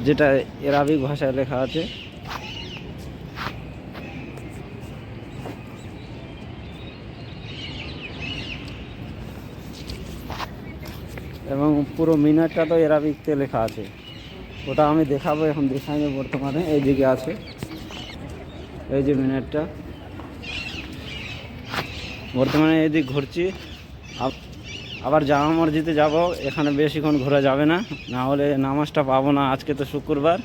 যেটা আরবিক ভাষায় লেখা আছে। এবং পুরো মিনারটা তো আরবিকতে লেখা আছে। ওটা আমি দেখাবো, এখন দেখাই বর্তমানে এইদিকে আছে, এই যে মিনারটা বর্তমানে এইদিক ঘুরছি। আবার জামা মসজিদে যাব, এখানে বেশিক্ষণ ঘোরা যাবে না, না হলে নামাজটা পাবো না। আজকে তো শুক্রবার,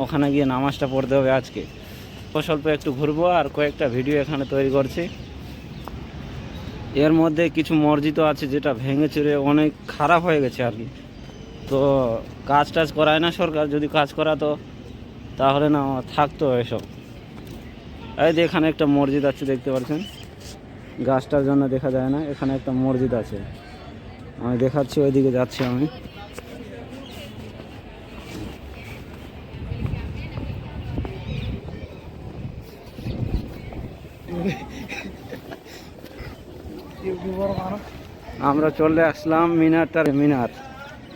ওখানে গিয়ে নামাজটা পড়তে হবে আজকে। স্বল্প একটু ঘুরবো আর কয়েকটা ভিডিও এখানে তৈরি করছি। এর মধ্যে কিছু মসজিদও আছে যেটা ভেঙে চুরে অনেক খারাপ হয়ে গেছে আর কি। তো কাজ টাজ করায় না সরকার, যদি কাজ করাতো তাহলে না থাকতো এসব। এই যে এখানে একটা মসজিদ আছে, দেখতে পাচ্ছেন, গাছটার জন্য দেখা যায় না। এখানে একটা মসজিদ আছে, আমি দেখাচ্ছি, ওইদিকে যাচ্ছি আমি। আমরা চলে আসলাম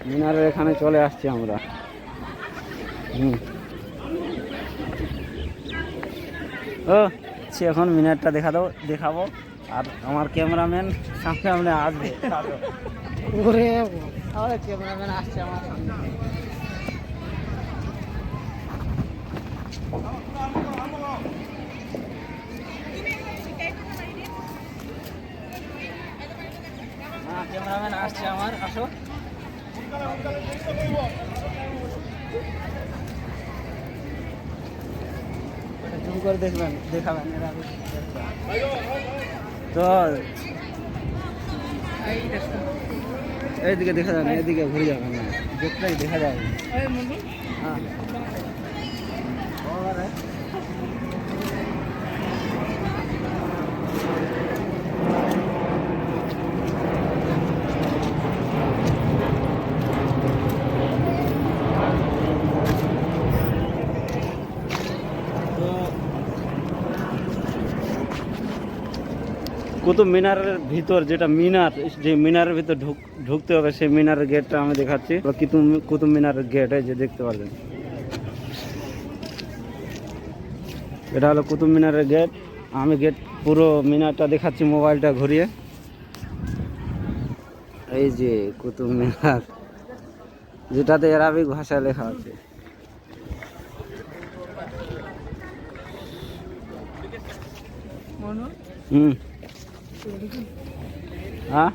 মিনারের এখানে চলে আসছি আমরা। ও এখন মিনারটা দেখাবো। আর আমার ক্যামেরাম্যান সামনে আসবে। ক্যামেরাম্যান আসছে আমার সামনে। ক্যামেরাম্যান আসছে আমার, আসো। জুম করে দেখাবেন তো। এইদিকে দেখা যাবে, এদিকে ঘুরে যাবেন, দেখলেই দেখা যাবে। হ্যাঁ কুতুব মিনারের ভিতর, যে মিনারের ভিতর ঢুকতে হবে, সেই মিনারের গেটটা আমি দেখাচ্ছি। কুতুব মিনারের গেট, এই যে দেখতে পারবেন, এটা হলো কুতুব মিনারের গেট। আমি পুরো মিনারটা দেখাচ্ছি মোবাইলটা ঘুরিয়ে। এই যে কুতুব মিনার, যেটাতে আরবিক ভাষায় লেখা আছে। হ্যাঁ,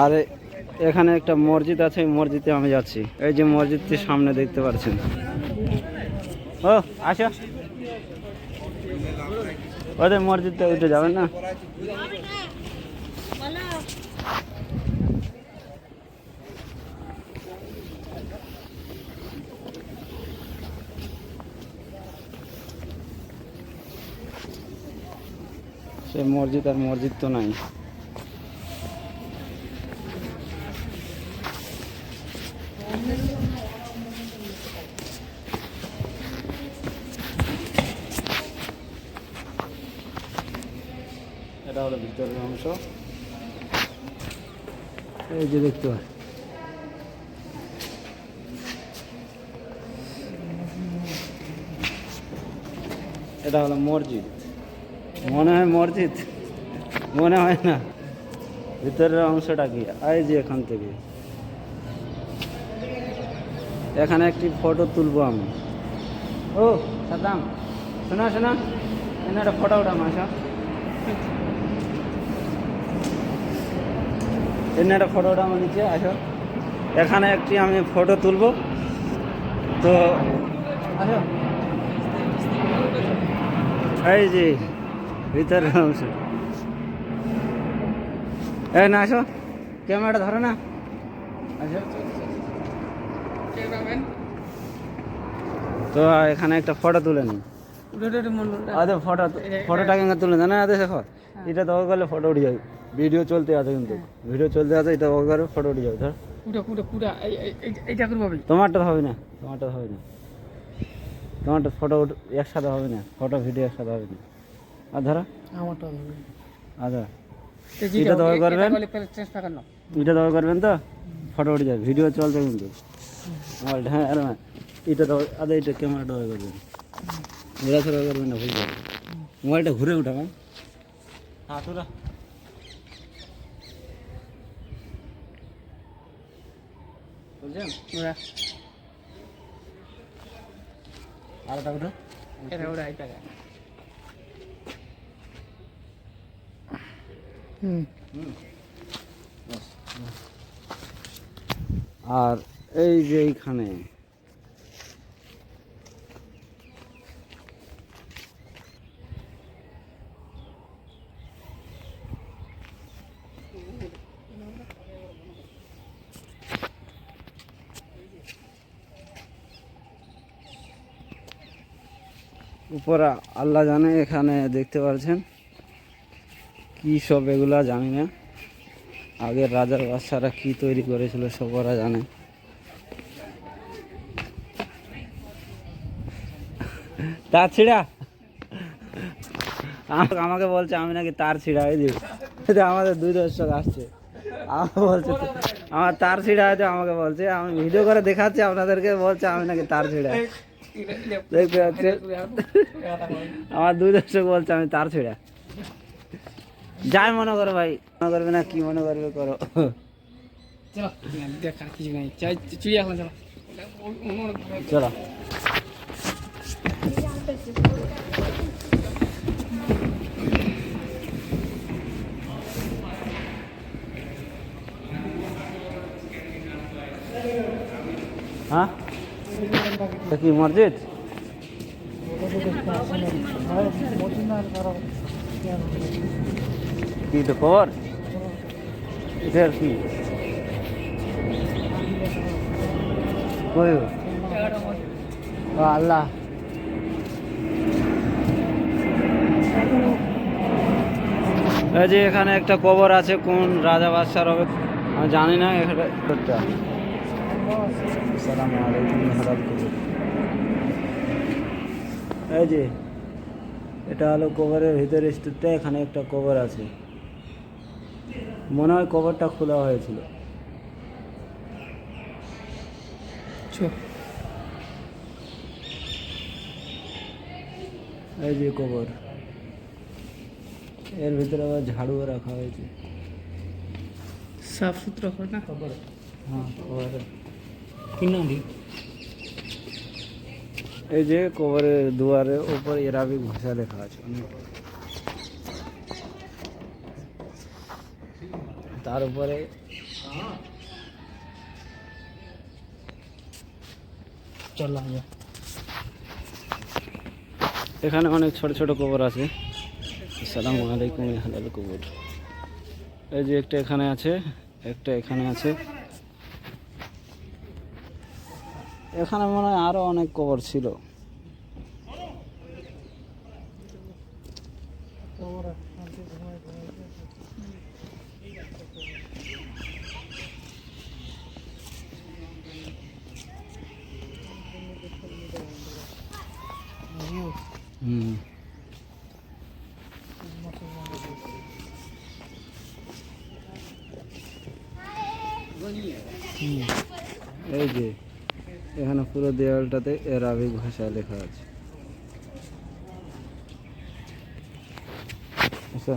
আর এখানে একটা মসজিদ আছে, মসজিদে আমি যাচ্ছি। এই যে মসজিদটির সামনে দেখতে পাচ্ছেন। ও আচ্ছা, ওদের মসজিদটা উঠে যাবেন না? সে মসজিদ তো নাই। এটা হলো ভিতরের অংশ, এই যে দেখতে পাচ্ছেন। এটা হলো মসজিদ, মনে হয় মসজিদ, মনে হয় না। ভিতরের অংশটা কি, এই যে এখান থেকে এখানে একটি ফটো তুলবো আমি। ও সাদ্দাম, শোনা এখানে একটা ফটো উঠাম, আসা এখানে একটা ফটো উঠাম নিচে, আসো। এখানে একটি আমি ফটো তুলবো, তো আসো। এই যে ভিতরের অংশ, এই না আসো, ক্যামেরাটা ধরো না, আসো। তো এখানে একটা ফটো তুলে নিই। ফটোটা কেন তুলে না? দেখো, এটা দরকার করলে ফটো উঠে যাবে। ভিডিও চলতে আছে, কিন্তু ভিডিও চলতে আছে, এটা দরকার করে ফটো উঠে যাবে। ধর তোমারটা হবে না, তোমারটা ফটো একসাথে হবে না, ফটো ভিডিও একসাথে হবে না। আর ধরো আচ্ছা, এটা দরকার করবেন, তো ফটো উঠে যাবে, ভিডিও চলতে কিন্তু। মোবাইলটা হ্যাঁ আর এটা তো আদা এটা ক্যামেরাটা হয়ে করবেন ঘোরাফেরা করবেন না বুঝলেন মোবাইলটা ঘুরে উঠাবেন হাতুরা বুঝলেন আর এটা উঠো এটা ওটা এই টাকা আর এই যে এইখানে উপরে আল্লাহ জানে এখানে দেখতে পাচ্ছেন কি সব এগুলা জানি না আগের রাজার বাচ্চারা কি তৈরি করেছিল সব ওরা জানে তার ছিঁড়া আমাকে বলছে আমি নাকি তার ছিঁড়া হয়ে দিব আমাদের 2 দর্শক আসছে আমাকে বলছে আমার তার ছিঁড়া হয়েছে আমাকে বলছে আমি ভিডিও করে দেখাচ্ছি আপনাদেরকে বলছে আমি নাকি তার ছিঁড়া দেখতে পাচ্ছে আমার 2 দর্শক বলছে আমি তার ছিঁড়া যাই মনে করো ভাই মনে করবে না কি মনে করবে করো চলো দেখার কিছু নাই চিড়িয়াখানা চলো চলো হ্যাঁ কি মসজিদ কি তো খবর এটার কি আল্লাহ এই যে এখানে একটা কবর আছে কোন রাজা বাদশার হবে আমি জানি না এখানে আসসালামু আলাইকুম এই যে এটা হলো কবরের ভিতরে স্টুপটা এখানে একটা কবর আছে মনে হয় কবরটা খোলা হয়েছিল এই যে কবর এর ভিতরে আবার ঝাড়ুও রাখা হয়েছে সাফ সুতরা করে না কবর হ্যাঁ কবর কিনারি এই যে কবরের দুয়ারের উপর এরাবিক ভাষা লেখা আছে অনেক তার উপরে এখানে অনেক ছোট ছোট কবর আছে আসসালামু আলাইকুম হালাল কবর এই যে একটা এখানে আছে একটা এখানে আছে এখানে মনে হয় আরো অনেক কবর ছিল এই যে এখানে পুরো দেওয়ালটাতে আরবিক ভাষায় লেখা আছে আচ্ছা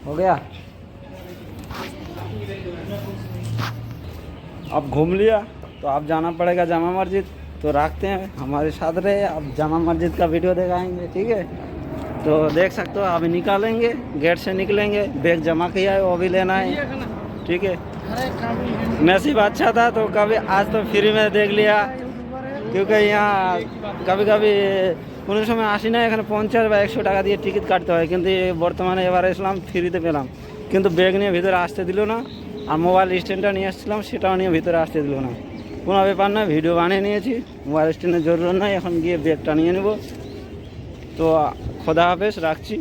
हो गया अब घूम लिया तो अब जाना पड़ेगा जामा मस्जिद तो रखते हैं हमारे साथ रहे अब जामा मस्जिद का वीडियो दिखाएंगे ठीक है तो देख सकते हो अभी निकालेंगे गेट से निकलेंगे बैग जमा किया है वो भी लेना है ठीक है नसीब अच्छा था तो कभी आज तो फ्री में देख लिया क्योंकि यहाँ कभी कभी কোনো সময় আসি না এখানে 50 বা 100 টাকা দিয়ে টিকিট কাটতে হয় কিন্তু বর্তমানে এবার এসলাম ফ্রিতে পেলাম কিন্তু ব্যাগ নিয়ে ভিতরে আসতে দিল না আর মোবাইল স্ট্যান্ডটা নিয়ে আসছিলাম সেটাও নিয়ে ভিতরে আসতে দিল না কোনো ব্যাপার না ভিডিও বানিয়ে নিয়েছি মোবাইল স্ট্যান্ডের জরুরত নাই এখন গিয়ে ব্যাগটা নিয়ে নেব তো খোদা হাফেজ রাখছি